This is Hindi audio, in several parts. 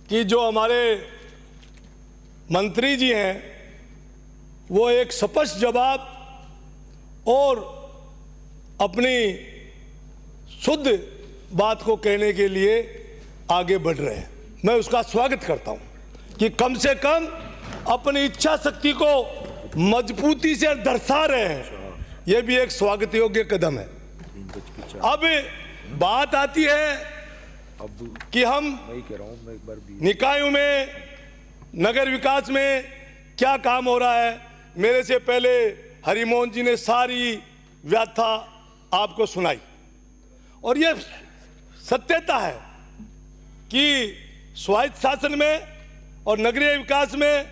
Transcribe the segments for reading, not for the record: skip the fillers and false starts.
कि जो हमारे मंत्री जी हैं वो एक स्पष्ट जवाब और अपनी शुद्ध बात को कहने के लिए आगे बढ़ रहे हैं। मैं उसका स्वागत करता हूं कि कम से कम अपनी इच्छा शक्ति को मजबूती से दर्शा रहे हैं। यह भी एक स्वागत योग्य कदम है। अब बात आती है कि हम निकायों में, नगर विकास में क्या काम हो रहा है। मेरे से पहले हरिमोहन जी ने सारी व्याख्या आपको सुनाई और यह सत्यता है कि स्वायत्त शासन में और नगरीय विकास में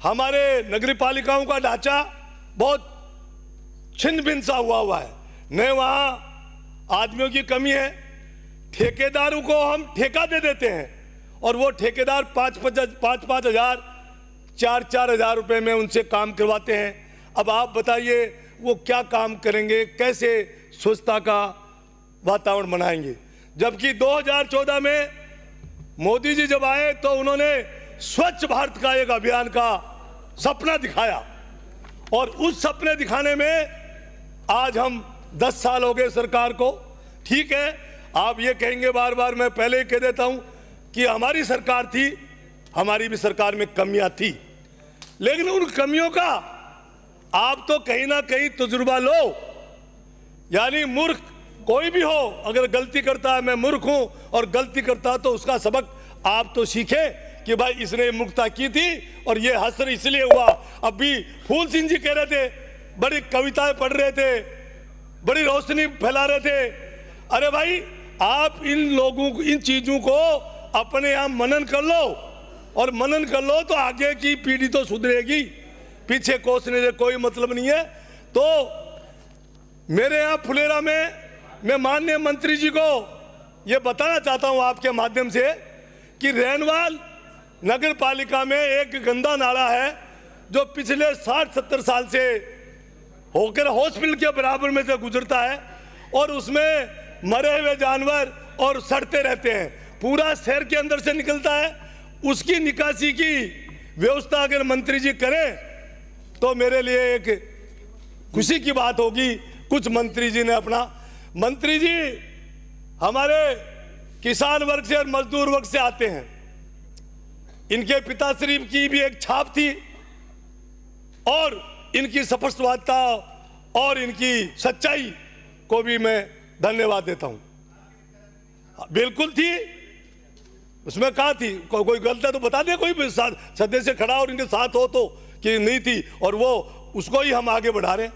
हमारे नगरीय पालिकाओं का ढांचा बहुत छिन्न भिन्न सा हुआ है। न वहाँ आदमियों की कमी है, ठेकेदारों को हम ठेका दे देते हैं और वो ठेकेदार 5-5 हजार 4-4 हजार रुपए में उनसे काम करवाते हैं। अब आप बताइए वो क्या काम करेंगे, कैसे स्वच्छता का वातावरण बनाएंगे। जबकि 2014 में मोदी जी जब आए तो उन्होंने स्वच्छ भारत का एक अभियान का सपना दिखाया और उस सपने दिखाने में आज हम 10 साल हो गए सरकार को। ठीक है, आप ये कहेंगे बार बार, मैं पहले ही कह देता हूं कि हमारी सरकार थी, हमारी भी सरकार में कमियां थी, लेकिन उन कमियों का आप तो कहीं ना कहीं तजुर्बा लो। यानी मूर्ख कोई भी हो, अगर गलती करता है, मैं मूर्ख हूं और गलती करता तो उसका सबक आप तो सीखे कि भाई इसने मुक्ता की थी और ये हसर इसलिए हुआ। अभी फूल सिंह जी कह रहे थे, बड़ी कविताएं पढ़ रहे थे, बड़ी रोशनी फैला रहे थे। अरे भाई, आप इन लोगों को, इन चीजों को अपने यहाँ मनन कर लो और मनन कर लो तो आगे की पीढ़ी तो सुधरेगी। पीछे कोसने से कोई मतलब नहीं है। तो मेरे यहाँ फुलेरा में मैं माननीय मंत्री जी को यह बताना चाहता हूं आपके माध्यम से कि रेनवाल नगर पालिका में एक गंदा नाला है जो पिछले 60-70 साल से होकर हॉस्पिटल के बराबर में से गुजरता है और उसमें मरे हुए जानवर और सड़ते रहते हैं। पूरा शहर के अंदर से निकलता है। उसकी निकासी की व्यवस्था अगर मंत्री जी करें तो मेरे लिए एक खुशी की बात होगी। कुछ मंत्री जी ने अपना, मंत्री जी हमारे किसान वर्ग से और मजदूर वर्ग से आते हैं। इनके पिताश्री की भी एक छाप थी और इनकी स्पष्टवादिता और इनकी सच्चाई को भी मैं धन्यवाद देता हूं। बिल्कुल थी, उसमें कहा थी, कोई गलत है तो बता दे, कोई सदस्य से खड़ा और इनके साथ हो तो, कि नहीं थी और वो उसको ही हम आगे बढ़ा रहे हैं।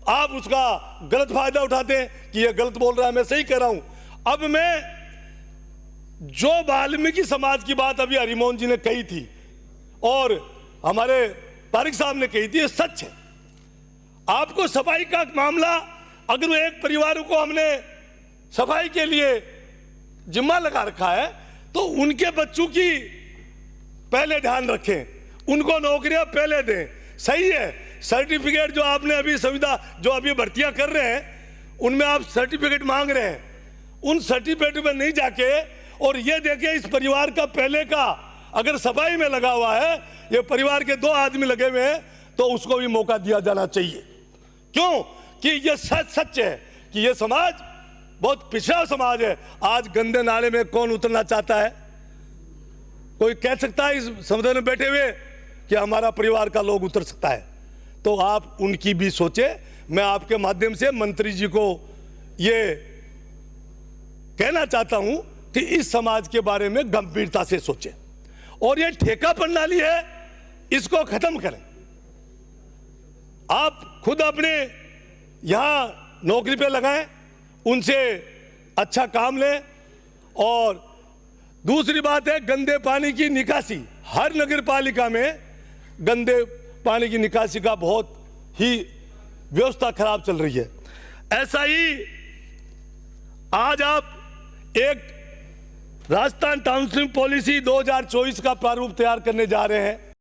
आप उसका गलत फायदा उठाते हैं कि ये गलत बोल रहा है, मैं सही कह रहा हूं। अब मैं जो वाल्मीकि समाज की बात अभी हरिमोहन जी ने कही थी और हमारे पारिक साहब ने कही थी, ये सच है। आपको सफाई का मामला, अगर एक परिवार को हमने सफाई के लिए जिम्मा लगा रखा है तो उनके बच्चों की पहले ध्यान रखें, उनको नौकरियां पहले दें। सही है, सर्टिफिकेट जो आपने अभी सुविधा, जो अभी भर्तियां कर रहे हैं उनमें आप सर्टिफिकेट मांग रहे हैं, उन सर्टिफिकेट में नहीं जाके और ये देखे इस परिवार का पहले का अगर सफाई में लगा हुआ है, ये परिवार के 2 आदमी लगे हुए हैं तो उसको भी मौका दिया जाना चाहिए। क्यों कि ये सच है कि ये समाज बहुत पिछड़ा समाज है। आज गंदे नाले में कौन उतरना चाहता है? कोई कह सकता है इस समुदाय में बैठे हुए कि हमारा परिवार का लोग उतर सकता है? तो आप उनकी भी सोचे। मैं आपके माध्यम से मंत्री जी को ये कहना चाहता हूं कि इस समाज के बारे में गंभीरता से सोचें और ये ठेका प्रणाली है, इसको खत्म करें। आप खुद अपने यहां नौकरी पे लगाएं, उनसे अच्छा काम लें। और दूसरी बात है गंदे पानी की निकासी। हर नगर पालिका में गंदे पानी की निकासी का बहुत ही व्यवस्था खराब चल रही है। ऐसा ही आज आप एक राजस्थान टाउनशिप पॉलिसी 2024 का प्रारूप तैयार करने जा रहे हैं।